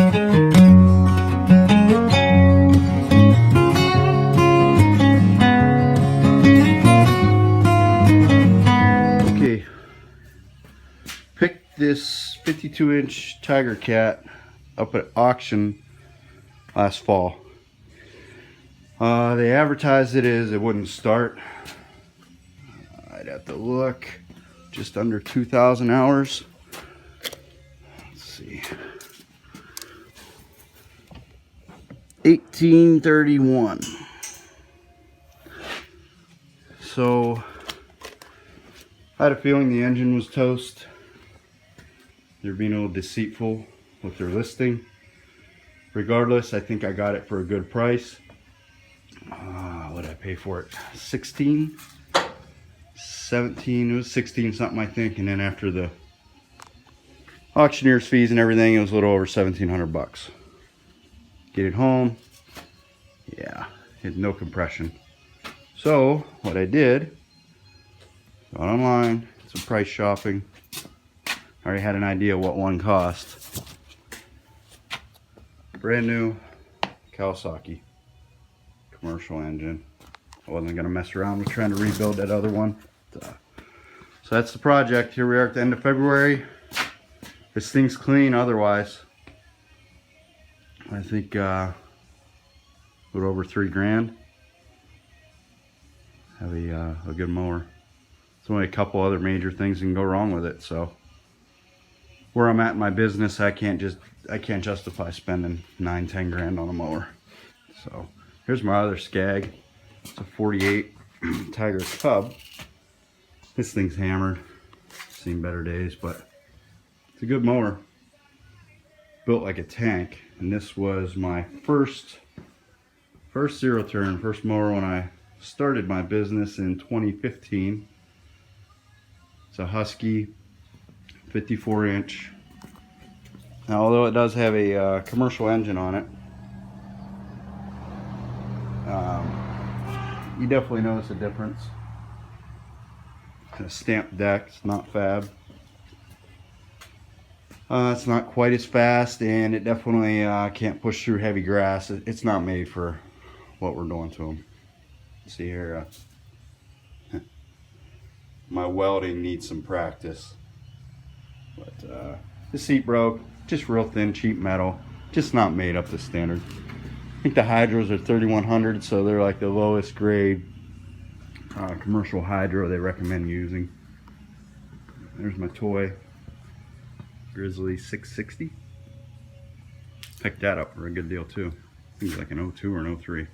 Okay, picked this 52-inch Tiger Cat up at auction last fall. They advertised it as it wouldn't start. I'd have to look. Just under 2,000 hours. Let's see. 1831. So I had a feeling the engine was toast. They're being a little deceitful with their listing. Regardless, I think I got it for a good price. What did I pay for it? 16, 17, it was 16 something I think, and then after the auctioneer's fees and everything, it was a little over 1,700 bucks. Get it home, yeah, it had no compression. So what I did, got online, some price shopping. I already had an idea what one cost. Brand new Kawasaki commercial engine. I wasn't gonna mess around with trying to rebuild that other one. So that's the project. Here we are at the end of February. This thing's clean otherwise. I think a little over $3 grand. Have a good mower. There's only a couple other major things that can go wrong with it. So where I'm at in my business, I can't justify spending $9-10 grand on a mower. So here's my other Scag. It's a 48 Tiger Cub. This thing's hammered. Seen better days, but it's a good mower. Built like a tank, and this was my first zero turn, first mower when I started my business in 2015. It's a Husky 54-inch. Now, although it does have a commercial engine on it, you definitely notice a difference. It's a stamped deck, it's not fab. It's not quite as fast, and it definitely can't push through heavy grass. It's not made for what we're doing to them. See here, my welding needs some practice. But the seat broke, just real thin, cheap metal, just not made up to standard. I think the hydros are 3100, so they're like the lowest grade commercial hydro they recommend using. There's my toy Grizzly 660. Picked that up for a good deal too. I think it was like an 02 or an 03. It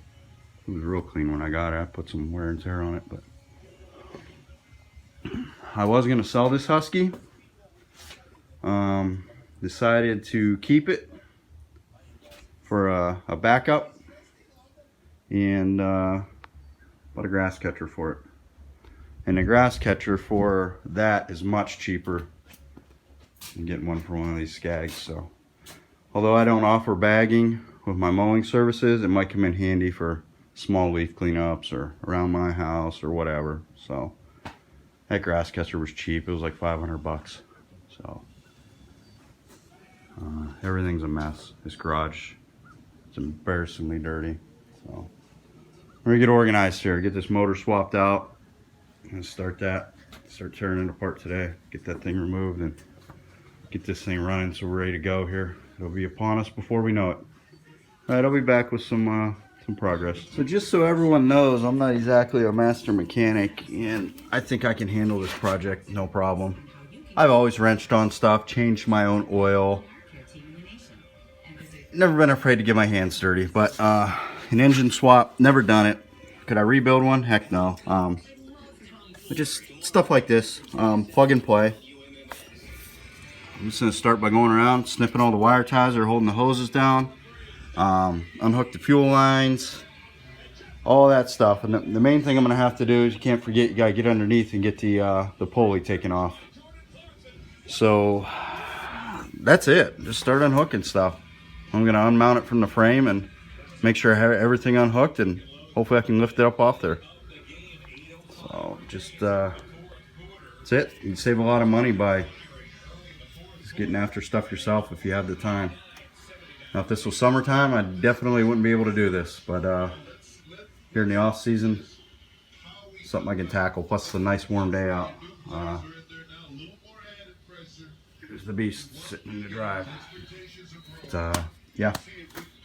was real clean when I got it. I put some wear and tear on it, but I was gonna sell this Husky. Decided to keep it for a backup, and bought a grass catcher for it. And the grass catcher for that is much cheaper than getting one for one of these Scags. So although I don't offer bagging with my mowing services, it might come in handy for small leaf cleanups or around my house or whatever. So that grass catcher was cheap. It was like 500 bucks. So everything's a mess. This garage, it's embarrassingly dirty. So we're gonna get organized here, get this motor swapped out, and start tearing it apart today. Get that thing removed and get this thing running so we're ready to go here. It'll be upon us before we know it. All right, I'll be back with some progress. So just so everyone knows, I'm not exactly a master mechanic, and I think I can handle this project no problem. I've always wrenched on stuff, changed my own oil. Never been afraid to get my hands dirty, but an engine swap, never done it. Could I rebuild one? Heck no. But just stuff like this, plug and play. I'm just gonna start by going around, snipping all the wire ties that are holding the hoses down, unhook the fuel lines, all that stuff. And the main thing I'm gonna have to do is, you can't forget, you gotta get underneath and get the pulley taken off. So that's it. Just start unhooking stuff. I'm gonna unmount it from the frame and make sure I have everything unhooked, and hopefully I can lift it up off there. So just that's it. You can save a lot of money by just getting after stuff yourself if you have the time. Now if this was summertime, I definitely wouldn't be able to do this, but here in the off season, something I can tackle. Plus it's a nice warm day out. There's the beast sitting in the drive. But, yeah,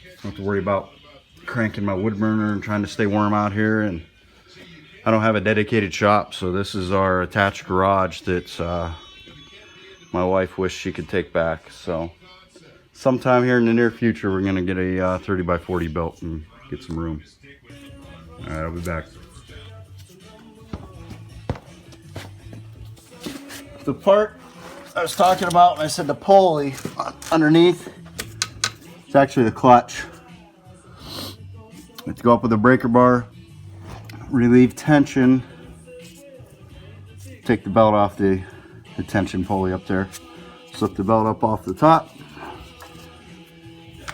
don't have to worry about cranking my wood burner and trying to stay warm out here. And I don't have a dedicated shop, so this is our attached garage that my wife wished she could take back. So sometime here in the near future, we're gonna get a 30 by 40 built and get some room. All right, I'll be back. The part I was talking about when I said the pulley underneath, it's actually the clutch. You have to go up with a breaker bar, relieve tension, take the belt off the tension pulley up there, slip the belt up off the top.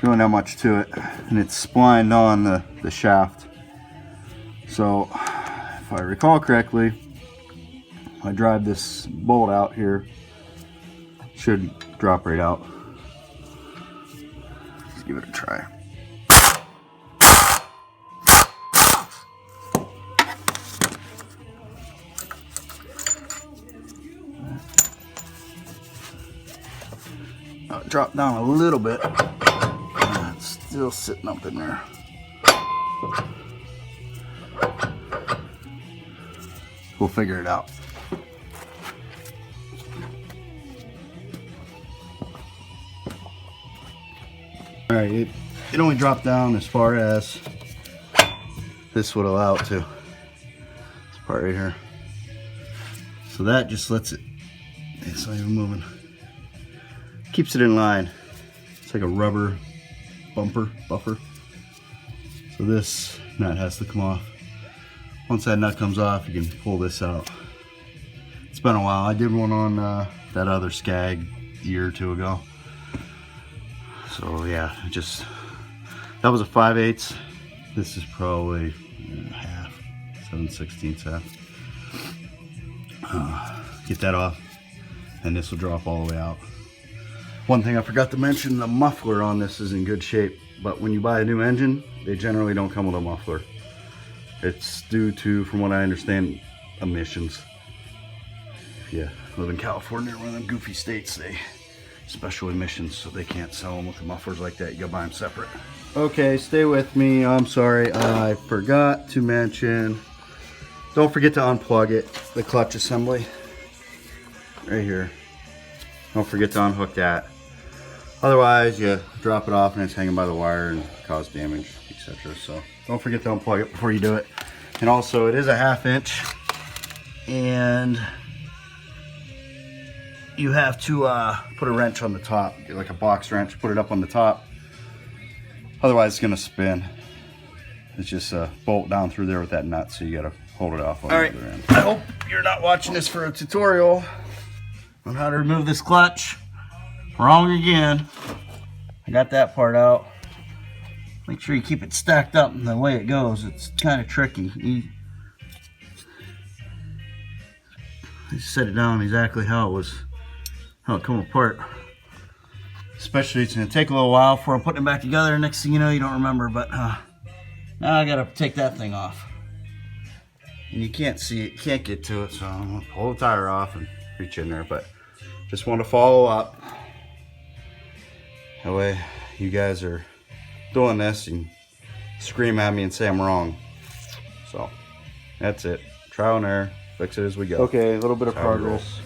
Really not much to it, and it's splined on the shaft. So if I recall correctly, I drive this bolt out here, it should drop right out. Let's give it a try. Drop down a little bit. It's still sitting up in there. We'll figure it out. All right, it only dropped down as far as this would allow it to. This part right here. So that just lets it, it's not even moving. Keeps it in line. It's like a rubber buffer. So this nut has to come off. Once that nut comes off, you can pull this out. It's been a while. I did one on that other Scag a year or two ago. So yeah, that was a 5/8. This is probably half, 7/16 half. Get that off, and this will drop all the way out. One thing I forgot to mention, the muffler on this is in good shape, but when you buy a new engine, they generally don't come with a muffler. It's due to, from what I understand, emissions. If you live in California or one of them goofy states, they special emissions, so they can't sell them with the mufflers like that. You gotta buy them separate. Okay, stay with me. I'm sorry, I forgot to mention, don't forget to unplug it, the clutch assembly right here. Don't forget to unhook that. Otherwise, you drop it off and it's hanging by the wire and cause damage, etc. So don't forget to unplug it before you do it. And also, it is a 1/2 inch, and you have to put a wrench on the top, like a box wrench, put it up on the top. Otherwise, it's gonna spin. It's just a bolt down through there with that nut, so you gotta hold it off on the other end. I hope you're not watching this for a tutorial on how to remove this clutch. Wrong again. I got that part out. Make sure you keep it stacked up in the way it goes. It's kind of tricky. You set it down exactly how it come apart. Especially, it's gonna take a little while before I'm putting it back together. Next thing you know, you don't remember, but now I gotta take that thing off. And you can't see it, can't get to it, so I'm gonna pull the tire off and reach in there, but just want to follow up. That way you guys are doing this and scream at me and say I'm wrong. So that's it. Trial and error. Fix it as we go. Okay, a little bit of progress.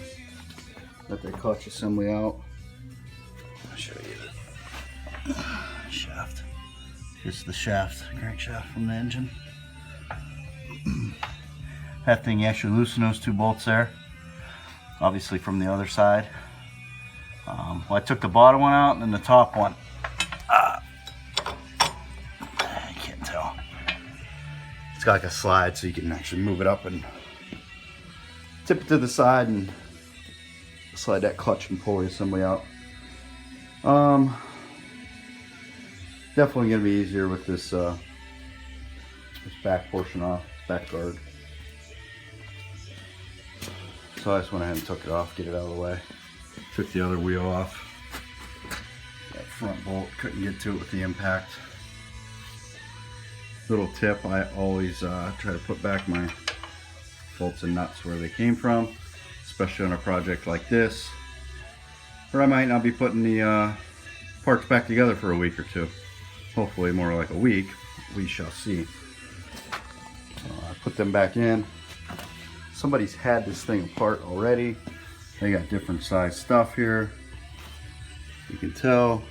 Got the clutch assembly out. I'll show you the shaft. Here's the shaft, crankshaft from the engine. That thing, you actually loosen those 2 bolts there. Obviously from the other side. Well, I took the bottom one out and then the top one. I can't tell. It's got like a slide, so you can actually move it up and tip it to the side and slide that clutch and pulley assembly out. Definitely gonna be easier with this this back portion off, back guard. So I just went ahead and took it off, get it out of the way. Took the other wheel off. Got front bolt, couldn't get to it with the impact. Little tip, I always try to put back my bolts and nuts where they came from, especially on a project like this, where I might not be putting the parts back together for a week or two. Hopefully more like a week, we shall see. I put them back in. Somebody's had this thing apart already. They got different size stuff here. You can tell.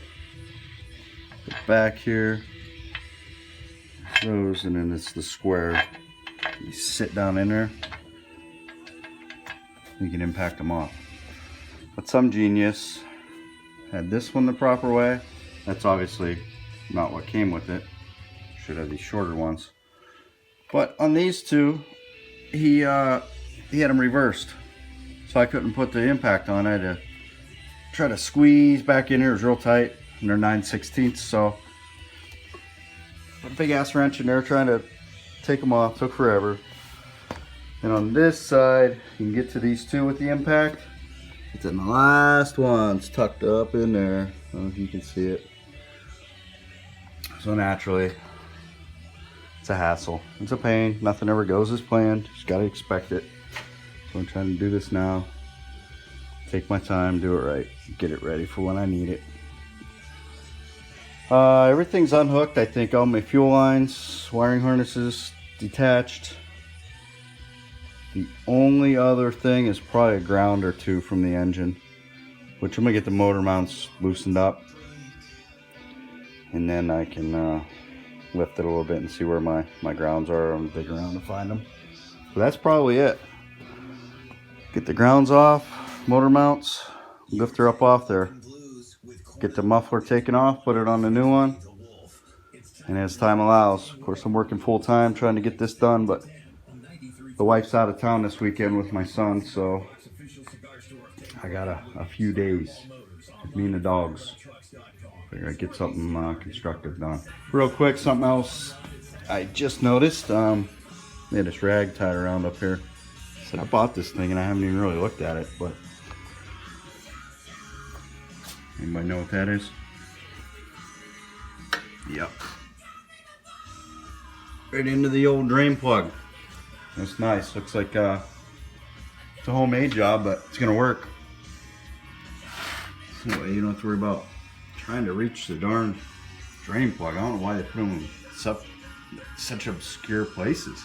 The back here. Those, and then it's the square. You sit down in there. You can impact them off. But some genius had this one the proper way. That's obviously not what came with it. Should have these shorter ones. But on these two, he had them reversed. So I couldn't put the impact on. I had to try to squeeze back in here. It was real tight. And they're 9/16, so put a big ass wrench in there trying to take them off. Took forever. And on this side, you can get to these two with the impact. It's in the last one. It's tucked up in there. I don't know if you can see it. So naturally, it's a hassle. It's a pain. Nothing ever goes as planned. Just gotta expect it. So I'm trying to do this now. Take my time, do it right. Get it ready for when I need it. Everything's unhooked, I think. All my fuel lines, wiring harnesses detached. The only other thing is probably a ground or two from the engine, which I'm gonna get the motor mounts loosened up, and then I can lift it a little bit and see where my grounds are. I'm gonna dig around to find them. So that's probably it. Get the grounds off, motor mounts, lift her up off there. Get the muffler taken off, put it on the new one, and as time allows. Of course, I'm working full time trying to get this done, but the wife's out of town this weekend with my son, so I got a few days with me and the dogs. Figure I'd get something constructive done. Real quick, something else I just noticed. They had this rag tied around up here. I said I bought this thing and I haven't even really looked at it, but anybody know what that is? Yep. Right into the old drain plug. That's nice. Looks like it's a homemade job, but it's gonna work. So you don't have to worry about trying to reach the darn drain plug. I don't know why they put them in such obscure places.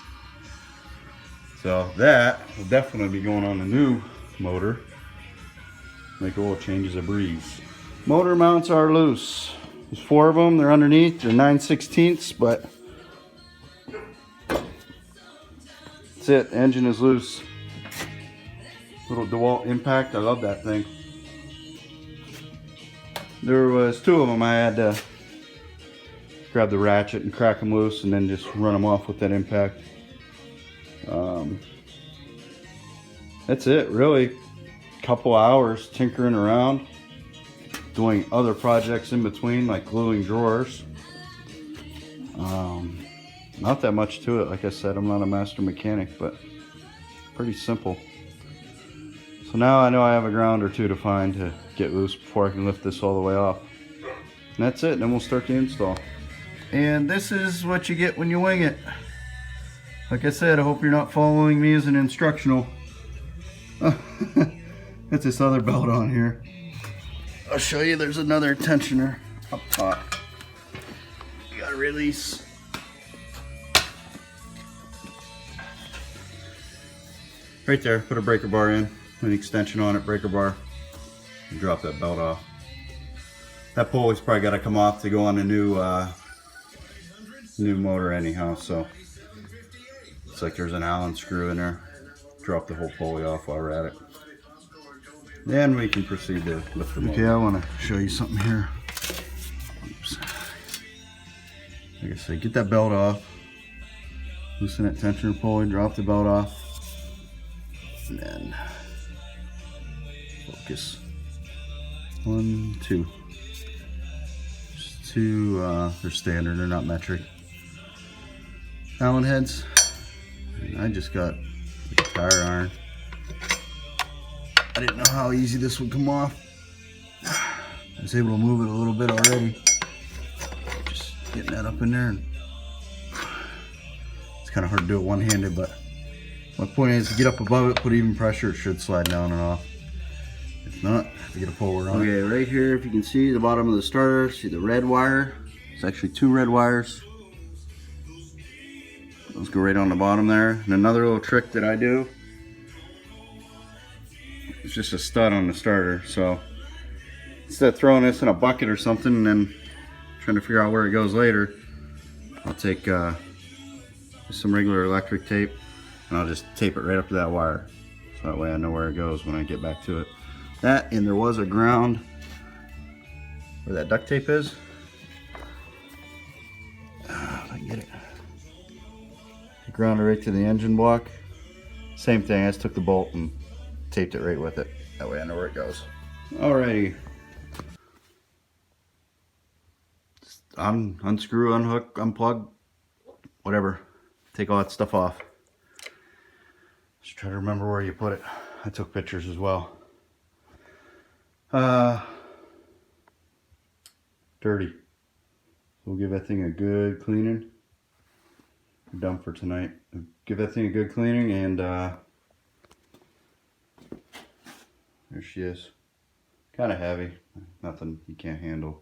So that will definitely be going on the new motor. Make oil changes a breeze. Motor mounts are loose. There's 4 of them. They're underneath. They're 9/16, but that's it. Engine is loose. Little DeWalt impact. I love that thing. There was 2 of them. I had to grab the ratchet and crack them loose and then just run them off with that impact. That's it, really. Couple hours tinkering around, doing other projects in between, like gluing drawers. Not that much to it. Like I said, I'm not a master mechanic, but pretty simple. So now I know I have a ground or two to find to get loose before I can lift this all the way off. And that's it. Then we'll start the install. And this is what you get when you wing it. Like I said, I hope you're not following me as an instructional. That's this other belt on here. I'll show you. There's another tensioner up top. You gotta release. Right there, put a breaker bar in, an extension on it, breaker bar, and drop that belt off. That pulley's probably got to come off to go on a new motor anyhow, so it's like there's an Allen screw in there. Drop the whole pulley off while we're at it. Then we can proceed to lift the motor. Okay, I want to show you something here. Oops. Like I said, get that belt off, loosen that tensioner pulley, drop the belt off, and then focus. 1, 2. Just 2, they're standard, they're not metric. Allen heads. And I just got the tire iron. I didn't know how easy this would come off. was able to move it a little bit already. Just getting that up in there. And it's kind of hard to do it one-handed, but my point is to get up above it, put even pressure, it should slide down and off. If not, I have to get a puller on it. Okay, right here, if you can see the bottom of the starter, see the red wire? It's actually 2 red wires. Those go right on the bottom there. And another little trick that I do, it's just a stud on the starter. So instead of throwing this in a bucket or something and then trying to figure out where it goes later, I'll take some regular electric tape and I'll just tape it right up to that wire. So that way I know where it goes when I get back to it. That, and there was a ground where that duct tape is. If I can get it. Ground it right to the engine block. Same thing, I just took the bolt and taped it right with it. That way I know where it goes. Alrighty. Unscrew, unhook, unplug, whatever. Take all that stuff off. Just try to remember where you put it. I took pictures as well. Dirty. So we'll give that thing a good cleaning. We're done for tonight. Give that thing a good cleaning, and there she is. Kind of heavy. Nothing you can't handle.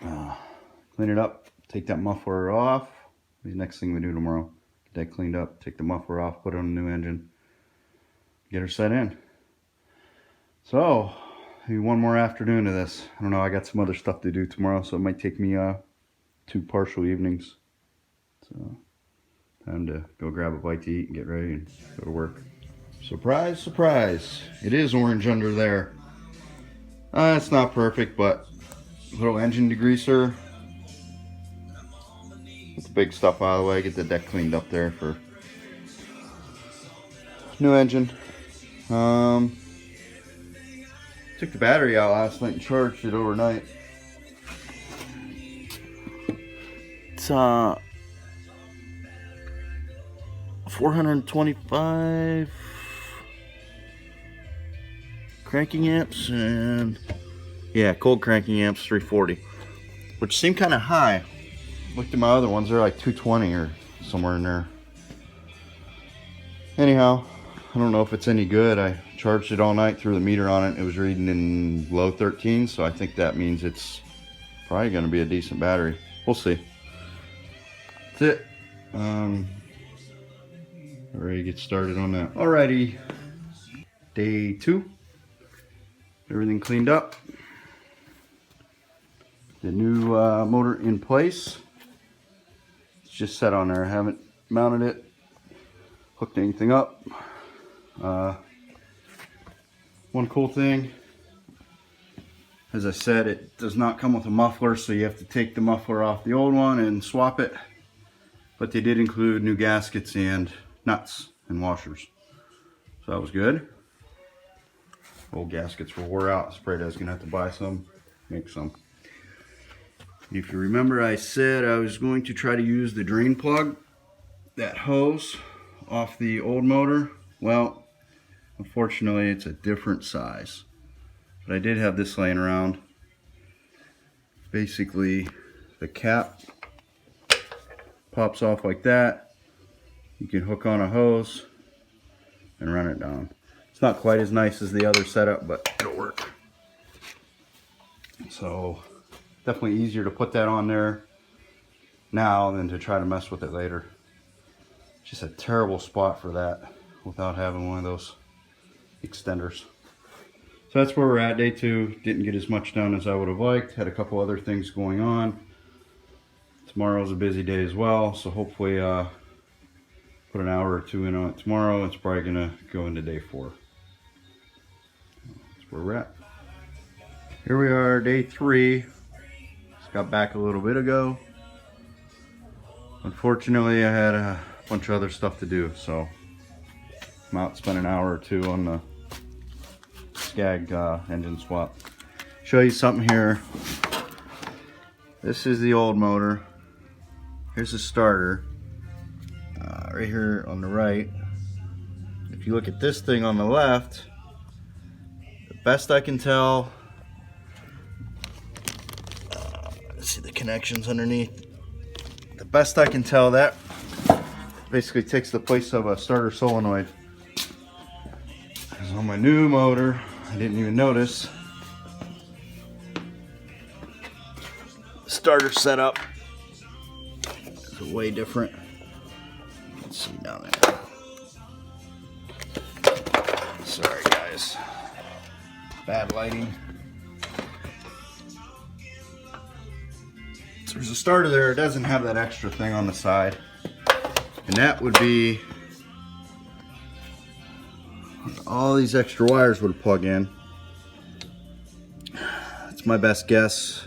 Clean it up. Take that muffler off. The next thing we do tomorrow. Get that cleaned up. Take the muffler off. Put it on a new engine. Get her set in. So, maybe one more afternoon of this. I don't know. I got some other stuff to do tomorrow, so it might take me 2 partial evenings. So, time to go grab a bite to eat and get ready and go to work. Surprise, surprise. It is orange under there. It's not perfect, but a little engine degreaser. Get the big stuff out of the way. Get the deck cleaned up there for new engine. Took the battery out last night and charged it overnight. It's 425 cranking amps, and yeah, cold cranking amps 340, which seem kind of high. Looked at my other ones, they're like 220 or somewhere in there. Anyhow, I don't know if it's any good. I charged it all night, threw the meter on it. It was reading in low 13, so I think that means it's probably going to be a decent battery. We'll see. That's it. Ready to get started on that. Alrighty, day 2. Everything cleaned up. The new motor in place. It's just set on there. I haven't mounted it, hooked anything up. One cool thing, as I said, it does not come with a muffler, so you have to take the muffler off the old one and swap it. But they did include new gaskets and nuts and washers, so that was good. Old gaskets were wore out. Sprayed I was gonna have to buy some, make some. If you remember, I said I was going to try to use the drain plug, that hose off the old motor. Well, unfortunately it's a different size, but I did have this laying around. Basically the cap pops off like that. You can hook on a hose and run it down. It's not quite as nice as the other setup, but it'll work. So definitely easier to put that on there now than to try to mess with it later. Just a terrible spot for that without having one of those extenders. So that's where we're at. Day 2. Didn't get as much done as I would have liked. Had a couple other things going on. Tomorrow's a busy day as well, so hopefully put an hour or 2 in on it tomorrow. It's probably gonna go into day 4. That's where we're at. Here we are, day 3. Just got back a little bit ago. Unfortunately, I had a bunch of other stuff to do, so I'm out, spent an hour or 2 on the Scag engine swap. Show you something here. This is the old motor. Here's the starter. Right here on the right. If you look at this thing on the left, the best I can tell, see the connections underneath. The best I can tell, that basically takes the place of a starter solenoid. Because on my new motor, I didn't even notice, the starter setup is way different. You can see down there. Sorry guys, bad lighting. So there's a starter there, it doesn't have that extra thing on the side. And that would be, all these extra wires would plug in. That's my best guess.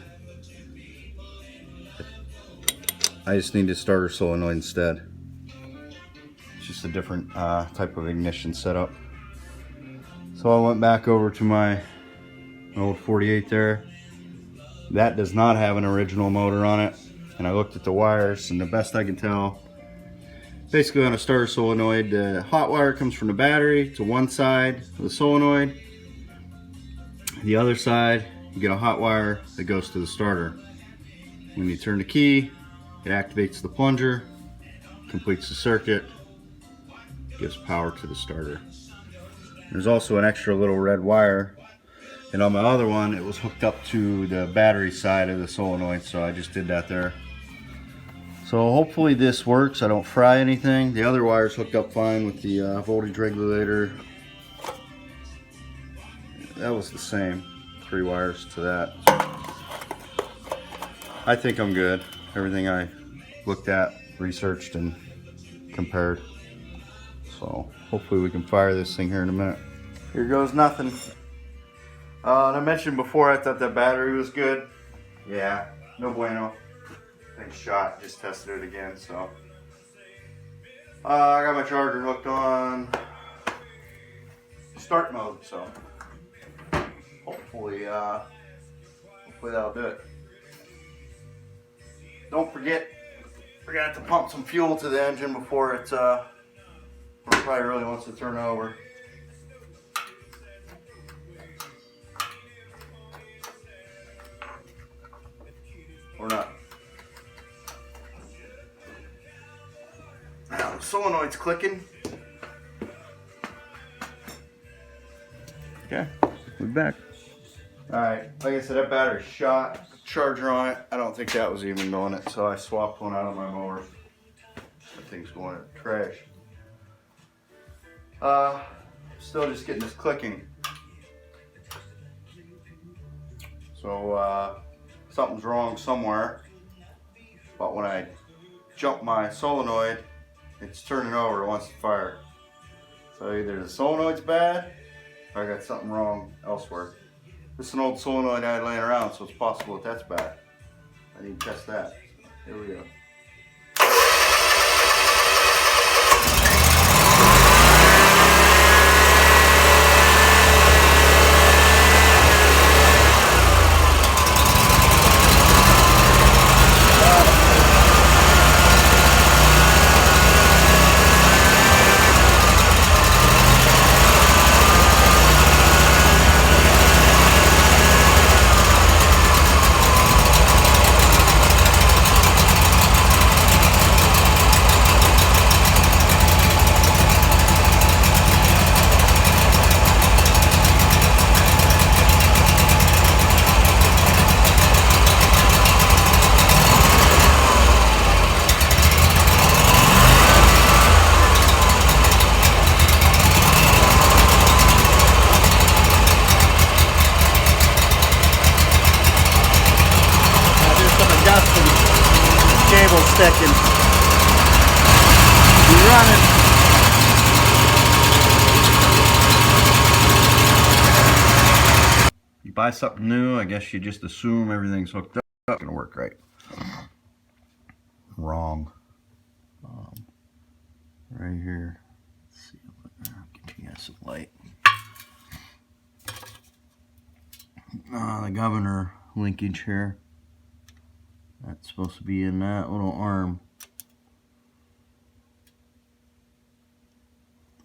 I just need a starter solenoid instead. It's just a different type of ignition setup. So I went back over to my old 48 there. That does not have an original motor on it. And I looked at the wires, and the best I can tell, basically on a starter solenoid, the hot wire comes from the battery to one side of the solenoid. The other side, you get a hot wire that goes to the starter. When you turn the key, it activates the plunger, completes the circuit, gives power to the starter. There's also an extra little red wire, and on my other one it was hooked up to the battery side of the solenoid, so I just did that there. So hopefully this works, I don't fry anything. The other wire's hooked up fine with the voltage regulator. That was the same, 3 wires to that. I think I'm good. Everything I looked at, researched, and compared. So hopefully we can fire this thing here in a minute. Here goes nothing. And I mentioned before I thought that battery was good. Yeah, no bueno. Thing shot, just tested it again. So I got my charger hooked on start mode. So hopefully that'll do it. Don't forget, forgot to pump some fuel to the engine before it probably really wants to turn over. Or not. Now the solenoid's clicking. Okay, we're back. Alright, like I said, that battery's shot. Charger on it, I don't think that was even doing it, so I swapped one out of my mower. That thing's going in the trash. Still just getting this clicking. So something's wrong somewhere, but when I jump my solenoid, it's turning over, it wants to fire. So either the solenoid's bad or I got something wrong elsewhere. This is an old solenoid I had laying around, so it's possible that that's bad. I need to test that. Here we go. Cable sticking. Be running. You buy something new, I guess you just assume everything's hooked up. It's gonna work right. Wrong. Right here. Let's see. I'll get you guys some light. The governor linkage here. That's supposed to be in that little arm.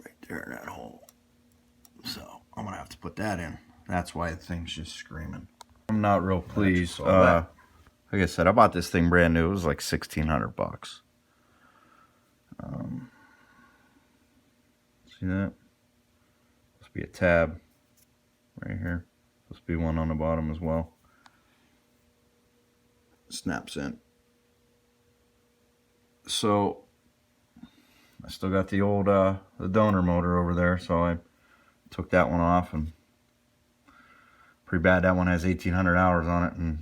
Right there in that hole. So I'm gonna have to put that in. That's why the thing's just screaming. I'm not real pleased. Like I said, I bought this thing brand new. It was like $1,600. See that? Supposed to be a tab right here. Supposed to be one on the bottom as well. Snaps in. So I still got the old the donor motor over there, so I took that one off, and pretty bad that one has 1,800 hours on it, and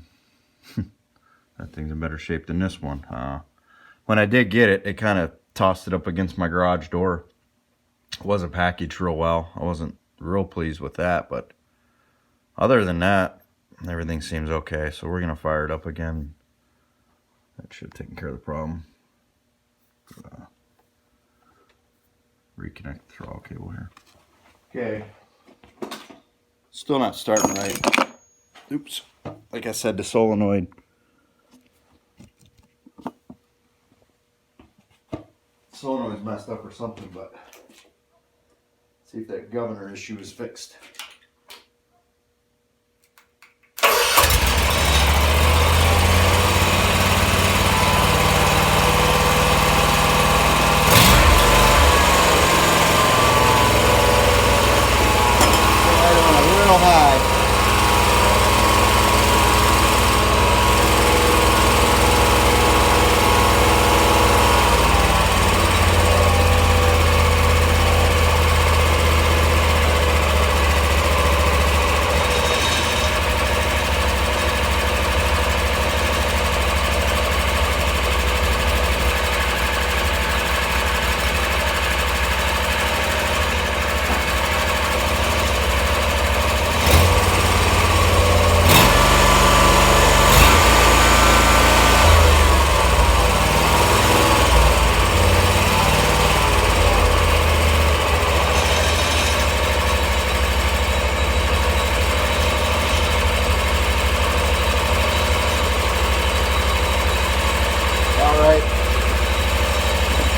that thing's in better shape than this one. When I did get it, it kind of tossed it up against my garage door. It wasn't packaged real well. I wasn't real pleased with that, but other than that, everything seems okay. So we're gonna fire it up again. That should have taken care of the problem. Reconnect the throttle cable here. Okay. Still not starting right. Oops. Like I said, the solenoid. Solenoid's messed up or something, but see if that governor issue is fixed.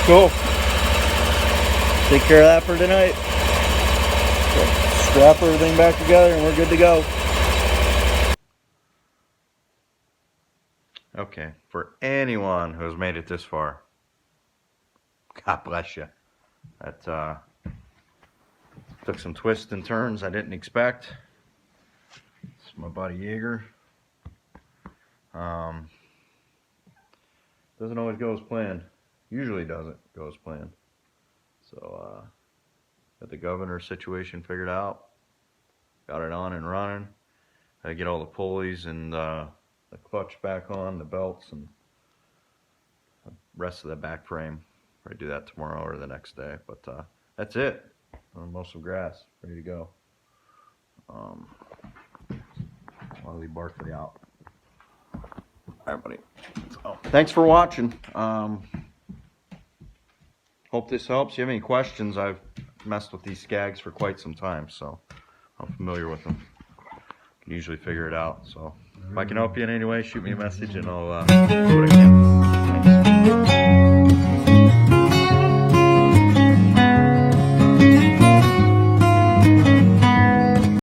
Cool. Take care of that for tonight. So, strap everything back together and we're good to go. Okay, for anyone who has made it this far, God bless you. That took some twists and turns I didn't expect. It's my buddy Jaeger. Doesn't always go as planned. Usually doesn't go as planned. So got the governor situation figured out. Got it on and running. I get all the pulleys and the clutch back on, the belts, and the rest of the back frame. Probably do that tomorrow or the next day. But that's it. Mow some grass. Ready to go. I'll leave Barkley out. Alright, buddy. So, thanks for watching. Hope this helps. If you have any questions, I've messed with these Scags for quite some time, so I'm familiar with them. Can usually figure it out. So if I can help you in any way, shoot me a message and I'll do what I can. Thanks.